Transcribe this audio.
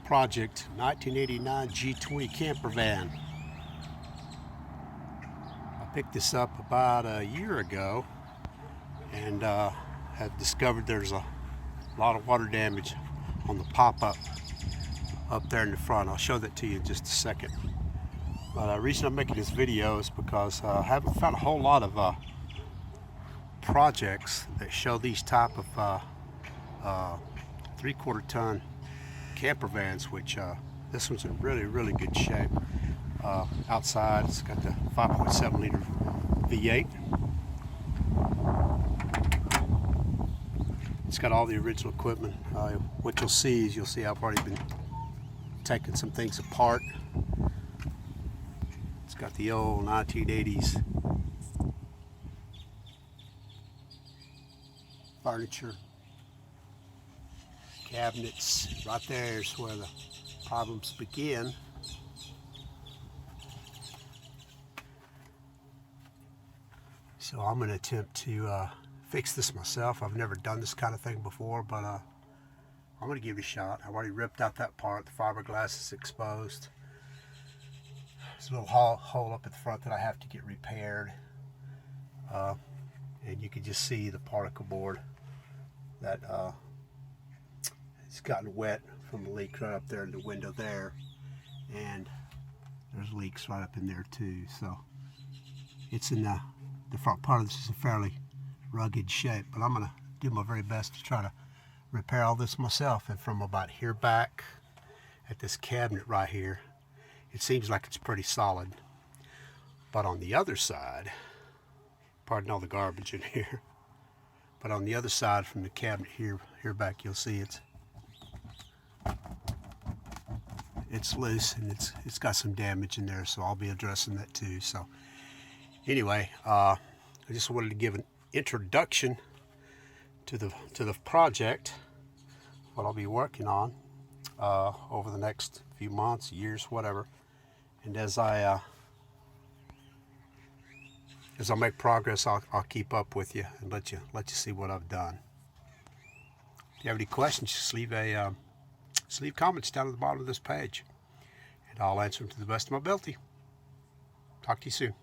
project 1989 G20 camper van. I picked this up about a year ago and have discovered there's a lot of water damage on the pop-up up there in the front. I'll show that to you in just a second. But the reason I'm making this video is because I haven't found a whole lot of projects that show these type of 3/4 ton camper vans, which this one's in really good shape. Outside it's got the 5.7 liter V8. It's got all the original equipment. What you'll see is I've already been taking some things apart. It's got the old 1980s furniture, cabinets. Right there's where the problems begin. So I'm going to attempt to fix this myself. I've never done this kind of thing before, but I'm going to give it a shot. I've already ripped out that part. The fiberglass is exposed. There's a little hole up at the front that I have to get repaired. And you can just see the particle board that it's gotten wet from the leak right up there in the window there. And there's leaks right up in there too. So it's in the front part of this is a fairly rugged shape, but I'm going to do my very best to try to repair all this myself. And from about here back at this cabinet right here, it seems like it's pretty solid. But on the other side, pardon all the garbage in here, but on the other side from the cabinet here back, you'll see it's loose and it's got some damage in there, so I'll be addressing that too. So anyway, I just wanted to give an introduction to the project, what I'll be working on over the next few months, years, whatever. And as I make progress, I'll keep up with you and let you see what I've done. If you have any questions, just leave comments down at the bottom of this page, and I'll answer them to the best of my ability. Talk to you soon.